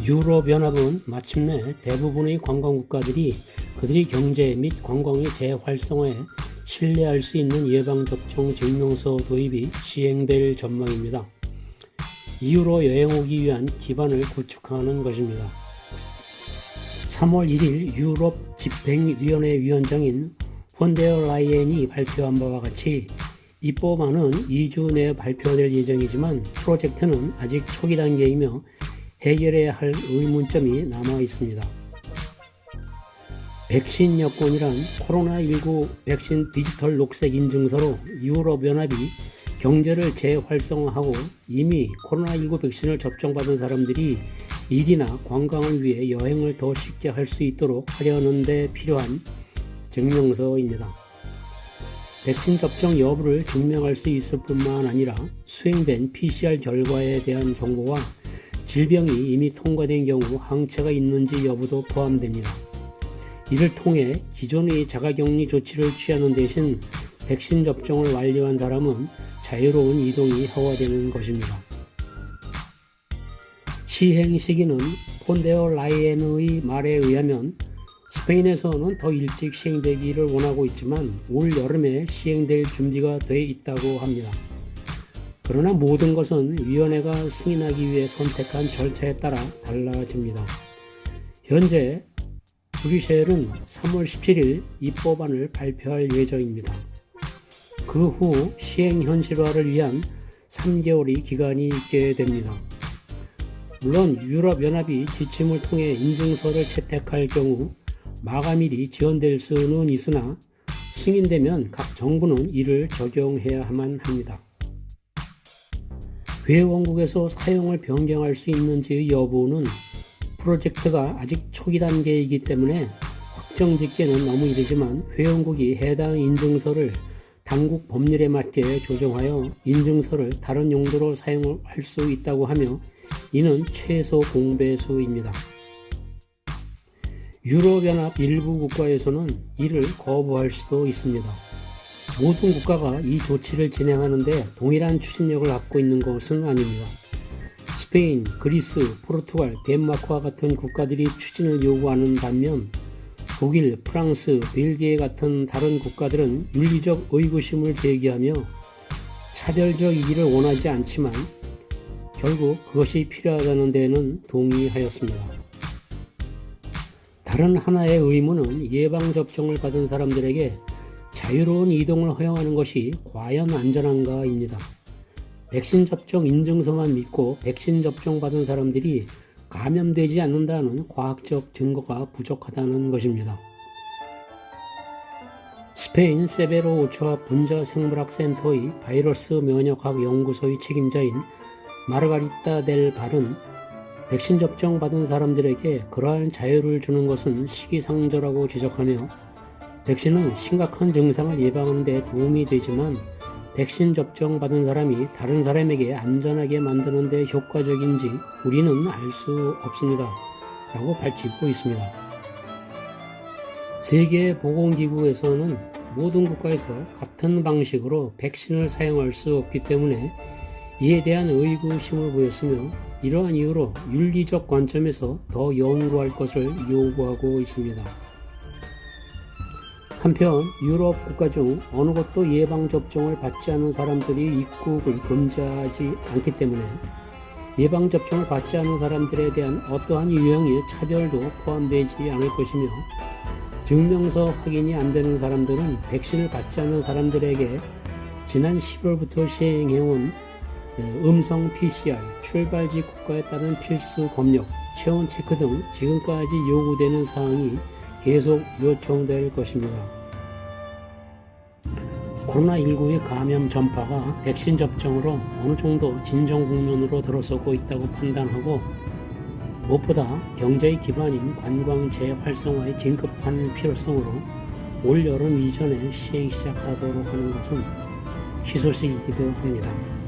유럽연합은 마침내 대부분의 관광국가들이 그들의 경제 및 관광의 재활성화에 신뢰할 수 있는 예방접종 증명서 도입이 시행될 전망입니다. 이후로 여행 오기 위한 기반을 구축하는 것입니다. 3월 1일 유럽 집행위원회 위원장인 폰데어 라이엔이 발표한 바와 같이 입법안은 2주 내에 발표될 예정이지만 프로젝트는 아직 초기 단계이며 해결해야 할 의문점이 남아 있습니다. 백신 여권이란 코로나19 백신 디지털 녹색 인증서로 유럽연합이 경제를 재활성화하고 이미 코로나19 백신을 접종받은 사람들이 일이나 관광을 위해 여행을 더 쉽게 할 수 있도록 하려는 데 필요한 증명서입니다. 백신 접종 여부를 증명할 수 있을 뿐만 아니라 수행된 PCR 결과에 대한 정보와 질병이 이미 통과된 경우 항체가 있는지 여부도 포함됩니다. 이를 통해 기존의 자가격리 조치를 취하는 대신 백신 접종을 완료한 사람은 자유로운 이동이 허가되는 것입니다. 시행 시기는 폰데어 라이엔의 말에 의하면 스페인에서는 더 일찍 시행되기를 원하고 있지만 올 여름에 시행될 준비가 돼 있다고 합니다. 그러나 모든 것은 위원회가 승인하기 위해 선택한 절차에 따라 달라집니다. 현재 브뤼셀은 3월 17일 입법안을 발표할 예정입니다. 그 후 시행 현실화를 위한 3개월의 기간이 있게 됩니다. 물론 유럽연합이 지침을 통해 인증서를 채택할 경우 마감일이 지연될 수는 있으나 승인되면 각 정부는 이를 적용해야만 합니다. 회원국에서 사용을 변경할 수 있는지의 여부는 프로젝트가 아직 초기 단계이기 때문에 확정짓기에는 너무 이르지만 회원국이 해당 인증서를 당국 법률에 맞게 조정하여 인증서를 다른 용도로 사용할 수 있다고 하며 이는 최소 공배수입니다. 유럽연합 일부 국가에서는 이를 거부할 수도 있습니다. 모든 국가가 이 조치를 진행하는데 동일한 추진력을 갖고 있는 것은 아닙니다. 스페인, 그리스, 포르투갈, 덴마크와 같은 국가들이 추진을 요구하는 반면 독일, 프랑스, 벨기에 같은 다른 국가들은 윤리적 의구심을 제기하며 차별적이기를 원하지 않지만 결국 그것이 필요하다는 데에는 동의하였습니다. 다른 하나의 의문은 예방접종을 받은 사람들에게 자유로운 이동을 허용하는 것이 과연 안전한가입니다. 백신 접종 인증서만 믿고 백신 접종 받은 사람들이 감염되지 않는다는 과학적 증거가 부족하다는 것입니다. 스페인 세베로 오초아 분자생물학센터의 바이러스 면역학 연구소의 책임자인 마르가리타 델 발은 백신 접종 받은 사람들에게 그러한 자유를 주는 것은 시기상조라고 지적하며 백신은 심각한 증상을 예방하는 데 도움이 되지만 백신 접종 받은 사람이 다른 사람에게 안전하게 만드는 데 효과적인지 우리는 알 수 없습니다. 라고 밝히고 있습니다. 세계보건기구에서는 모든 국가에서 같은 방식으로 백신을 사용할 수 없기 때문에 이에 대한 의구심을 보였으며 이러한 이유로 윤리적 관점에서 더 연구할 것을 요구하고 있습니다. 한편 유럽 국가 중 어느 곳도 예방접종을 받지 않은 사람들이 입국을 금지하지 않기 때문에 예방접종을 받지 않은 사람들에 대한 어떠한 유형의 차별도 포함되지 않을 것이며 증명서 확인이 안 되는 사람들은 백신을 받지 않은 사람들에게 지난 10월부터 시행해온 음성 PCR, 출발지 국가에 따른 필수 검역, 체온 체크 등 지금까지 요구되는 사항이 계속 요청될 것입니다. 코로나19의 감염 전파가 백신 접종으로 어느 정도 진정 국면으로 들어서고 있다고 판단하고 무엇보다 경제의 기반인 관광 재활성화의 긴급한 필요성으로 올 여름 이전에 시행 시작하도록 하는 것은 희소식이기도 합니다.